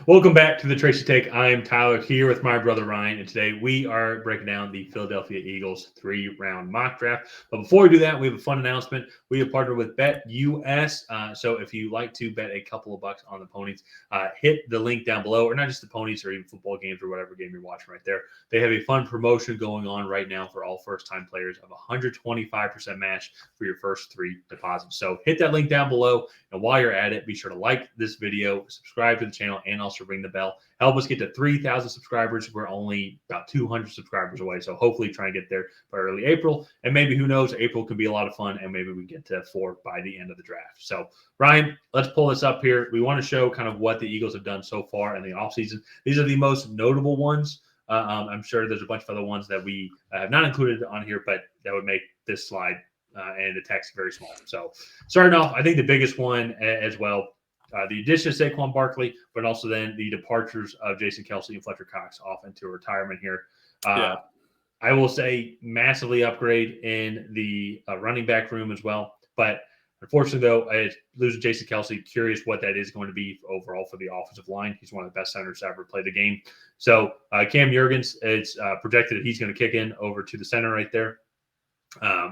Welcome back to the Tracy Take. I am Tyler here with my brother Ryan, and today we are breaking down the Philadelphia Eagles 3-round mock draft. But before we do that, we have a fun announcement. We have partnered with BetUS. So if you like to bet a couple of bucks on the ponies, hit the link down below, or not just the ponies, or even football games or whatever game you're watching right there. They have a fun promotion going on right now for all first-time players of 125% match for your first three deposits. So hit that link down below. And while you're at it, be sure to like this video, subscribe to the channel, and also ring the bell. Help us get to 3,000 subscribers. We're only about 200 subscribers away. So hopefully try and get there by early April. And maybe, who knows, April can be a lot of fun, and maybe we get to 4 by the end of the draft. So, Ryan, let's pull this up here. We want to show kind of what the Eagles have done so far in the offseason. These are the most notable ones. I'm sure there's a bunch of other ones that we have not included on here, but that would make this slide and the text very small. So starting off, I think the biggest one as well, the addition of Saquon Barkley, but also then the departures of Jason Kelce and Fletcher Cox off into retirement here. I will say massively upgrade in the running back room as well. But unfortunately, though, losing Jason Kelce, curious what that is going to be overall for the offensive line. He's one of the best centers to ever play the game. So Cam Jurgens, it's projected that he's going to kick in over to the center right there.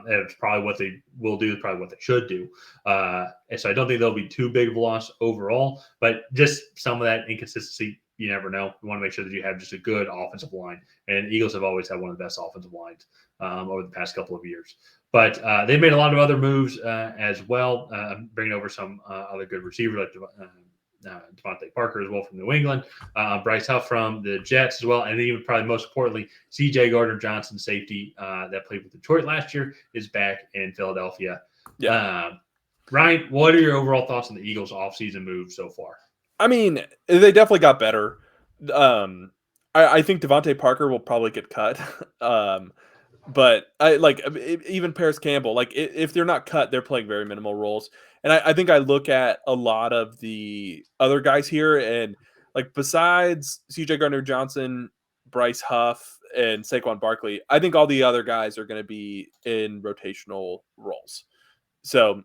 It's probably what they will do, probably what they should do. And so I don't think there'll be too big of a loss overall, but just some of that inconsistency, you never know. You want to make sure that you have just a good offensive line. And Eagles have always had one of the best offensive lines over the past couple of years. But they made a lot of other moves as well, bringing over some other good receivers like Devontae Parker as well from New England, Bryce Huff from the Jets as well, and even probably most importantly, C.J. Gardner-Johnson, safety that played with Detroit last year, is back in Philadelphia. Yeah. Ryan, what are your overall thoughts on the Eagles' offseason move so far? I mean, they definitely got better. I think Devontae Parker will probably get cut. But I like even Paris Campbell. Like if they're not cut, they're playing very minimal roles. And I think I look at a lot of the other guys here, and like besides C.J. Gardner-Johnson, Bryce Huff, and Saquon Barkley, I think all the other guys are going to be in rotational roles. So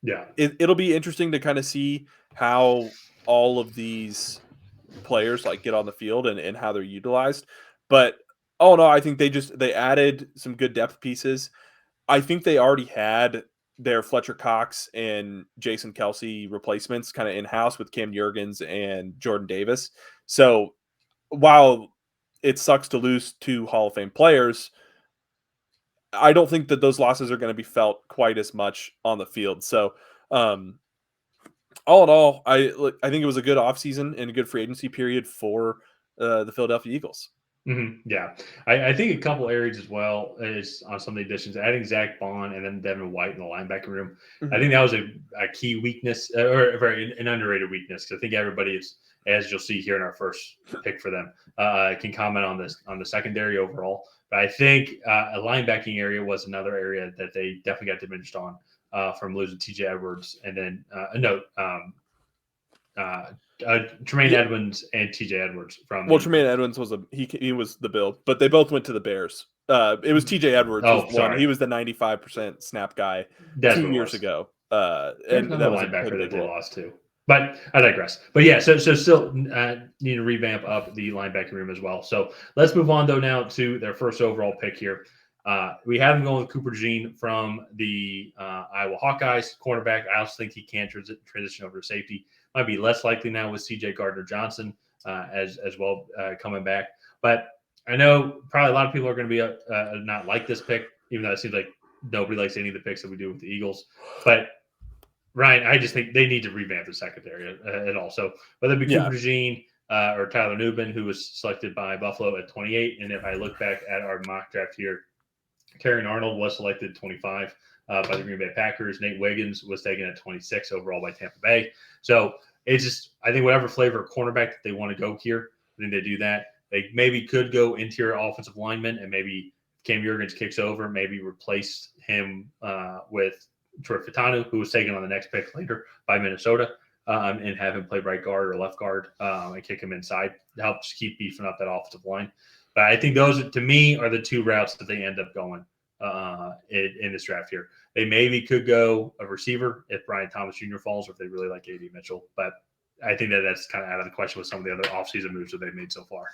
yeah, it'll be interesting to kind of see how all of these players like get on the field and how they're utilized. But oh no, I think they added some good depth pieces. I think they already had their Fletcher Cox and Jason Kelce replacements kind of in house with Cam Jurgens and Jordan Davis. So while it sucks to lose two Hall of Fame players, I don't think that those losses are going to be felt quite as much on the field. So all in all, I think it was a good offseason and a good free agency period for the Philadelphia Eagles. Mm-hmm. Yeah, I think a couple areas as well is on some of the additions, adding Zach Bond and then Devin White in the linebacker room. Mm-hmm. I think that was a key weakness or an underrated weakness, because I think everybody is, as you'll see here in our first pick for them, can comment on this on the secondary overall. But I think a linebacking area was another area that they definitely got diminished on from losing T.J. Edwards, and then Tremaine Edmonds and T.J. Edwards from. Well, Tremaine Edmonds was he was the Bills, but they both went to the Bears. It was T.J. Edwards. He was the 95% snap guy 2 years ago. And that was linebacker that they lost too. But I digress. But yeah, so still need to revamp up the linebacking room as well. So let's move on though now to their first overall pick here. We have him going with Cooper Jean from the Iowa Hawkeyes, cornerback. I also think he can transition over to safety. Might be less likely now with C.J. Gardner-Johnson as well coming back. But I know probably a lot of people are going to be not like this pick, even though it seems like nobody likes any of the picks that we do with the Eagles. But Ryan, I just think they need to revamp the secondary at all. So whether it be Cooper Jean or Tyler Nubin, who was selected by Buffalo at 28, and if I look back at our mock draft here, Terrion Arnold was selected 25 by the Green Bay Packers. Nate Wiggins was taken at 26 overall by Tampa Bay. So it's just, I think whatever flavor of cornerback that they want to go here, I think they do that. They maybe could go interior offensive lineman, and maybe Cam Jurgens kicks over, maybe replace him with Troy Fautanu, who was taken on the next pick later by Minnesota, and have him play right guard or left guard and kick him inside to help just keep beefing up that offensive line. But I think those, to me, are the two routes that they end up going in this draft here. They maybe could go a receiver if Brian Thomas Jr. falls, or if they really like A.D. Mitchell. But I think that that's kind of out of the question with some of the other offseason moves that they've made so far.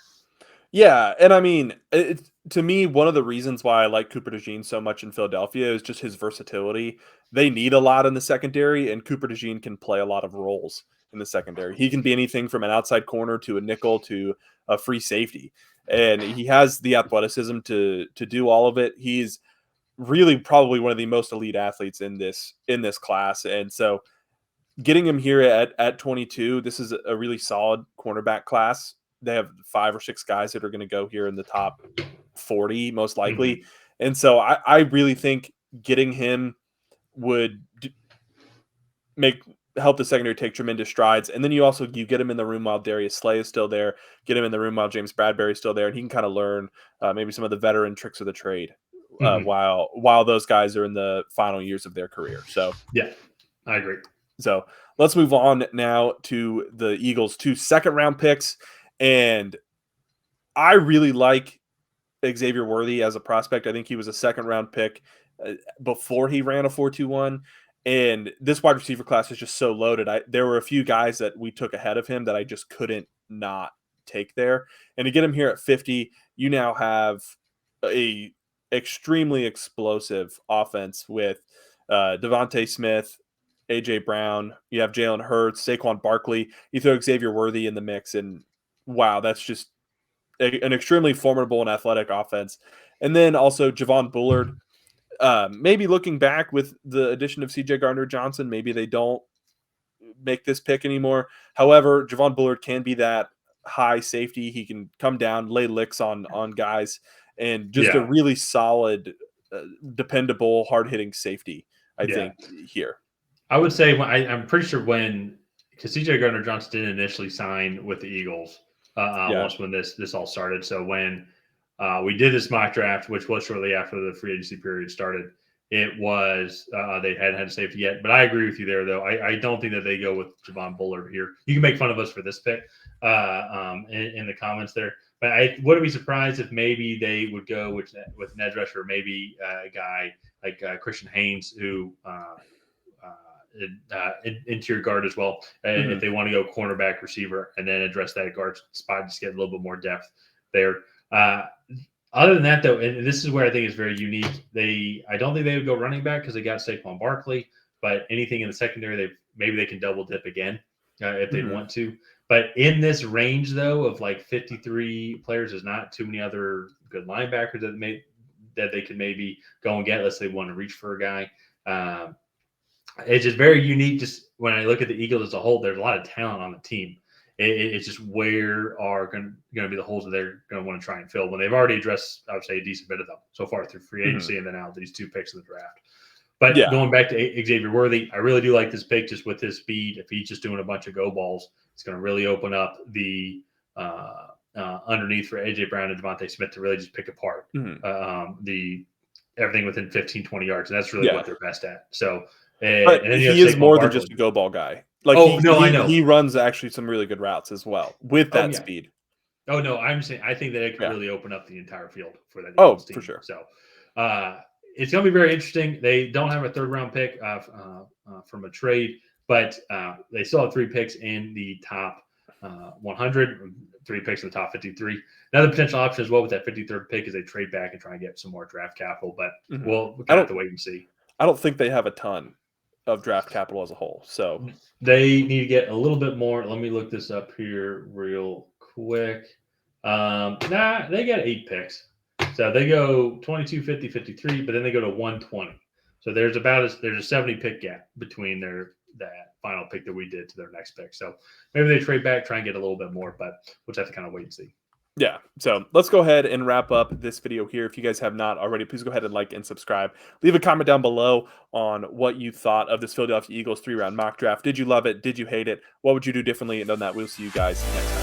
Yeah, and I mean, to me, one of the reasons why I like Cooper DeJean so much in Philadelphia is just his versatility. They need a lot in the secondary, and Cooper DeJean can play a lot of roles in the secondary. He can be anything from an outside corner to a nickel to a free safety, and he has the athleticism to do all of it. He's really probably one of the most elite athletes in this class, and so getting him here at 22, this is a really solid cornerback class. They have 5 or 6 guys that are going to go here in the top 40, most likely. And so I really think getting him would help the secondary take tremendous strides. And then you get him in the room while Darius Slay is still there, get him in the room while James Bradbury is still there, and he can kind of learn maybe some of the veteran tricks of the trade while those guys are in the final years of their career. So yeah, I agree. So let's move on now to the Eagles' 2 second-round picks. And I really like Xavier Worthy as a prospect. I think he was a second-round pick before he ran a 4.21. And this wide receiver class is just so loaded. There were a few guys that we took ahead of him that I just couldn't not take there. And to get him here at 50, you now have a extremely explosive offense with Devontae Smith, A.J. Brown, you have Jalen Hurts, Saquon Barkley, you throw Xavier Worthy in the mix, and wow, that's just an extremely formidable and athletic offense. And then also Javon Bullard, maybe looking back with the addition of C.J. Gardner-Johnson, maybe they don't make this pick anymore. However, Javon Bullard can be that high safety. He can come down, lay licks on guys, and just a really solid, dependable, hard-hitting safety, I think, here. I would say I'm pretty sure because C.J. Gardner-Johnson didn't initially sign with the Eagles once when this all started. So when we did this mock draft, which was shortly after the free agency period started, it was they hadn't had a safety yet. But I agree with you there, though. I don't think that they go with Javon Bullard here. You can make fun of us for this pick in the comments there. But I wouldn't be surprised if maybe they would go with an edge rusher, or maybe a guy like Christian Haynes, who interior guard as well. If they want to go cornerback, receiver, and then address that guard spot, just get a little bit more depth there. Other than that, though, and this is where I think is very unique. I don't think they would go running back because they got Saquon Barkley, but anything in the secondary, maybe they can double dip again if they want to. But in this range, though, of like 53 players, there's not too many other good linebackers that they could maybe go and get. Let's say they want to reach for a guy. It's just very unique. Just when I look at the Eagles as a whole, there's a lot of talent on the team. It's just where are going to be the holes that they're going to want to try and fill when they've already addressed, I would say, a decent bit of them so far through free agency and then out these 2 picks in the draft. But going back to Xavier Worthy, I really do like this pick just with his speed. If he's just doing a bunch of go balls, it's going to really open up the underneath for A.J. Brown and Devontae Smith to really just pick apart the everything within 15, 20 yards. And that's really what they're best at. So, but and then he is more than just a go ball guy. Like I know he runs actually some really good routes as well with that speed. Oh no, I'm saying I think that it could really open up the entire field for that Eagles team. For sure. So it's going to be very interesting. They don't have a 3rd round pick from a trade, but they still have 3 picks in the top 100, 3 picks in the top 53. Another potential option as well with that 53rd pick is they trade back and try and get some more draft capital, but we'll kind of have to wait and see. I don't think they have a ton of draft capital as a whole. So they need to get a little bit more. Let me look this up here real quick. They got 8 picks. So they go 22, 50, 53, but then they go to 120. So there's a 70 pick gap between that final pick that we did to their next pick. So maybe they trade back, try and get a little bit more, but we'll just have to kind of wait and see. Yeah. So let's go ahead and wrap up this video here. If you guys have not already, please go ahead and like and subscribe. Leave a comment down below on what you thought of this Philadelphia Eagles 3-round mock draft. Did you love it? Did you hate it? What would you do differently? And on that, we'll see you guys next time.